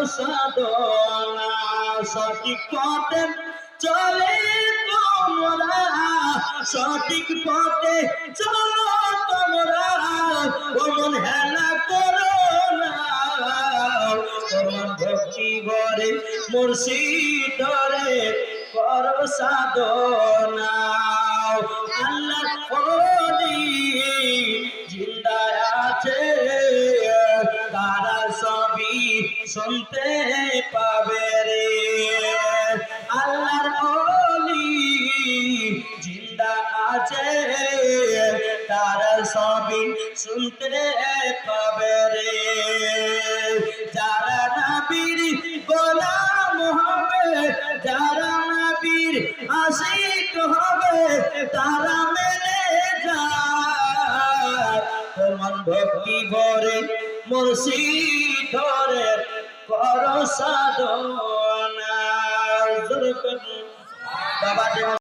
সাধনা সঠিক পথে চলে তোমরা সঠিক পথে চলো তোমরা মন হেলা করো না তোমার ভক্তি ভরে মুর্শিদ ধরে করো সাধনা আল্লাহ ওলি জিন্দা আছে তারা সবই শুনতে পাবে রে আল্লাহর ওলি জিন্দা আছে তারা সবই শুনতে পাবে রে যারা নবীর গোলাম হবে যারা নবীর আশিক হবে তারা মেনে যায় তোমার ভক্তি ভরে মুর্শিদ ধরে করো সাধনা বাবা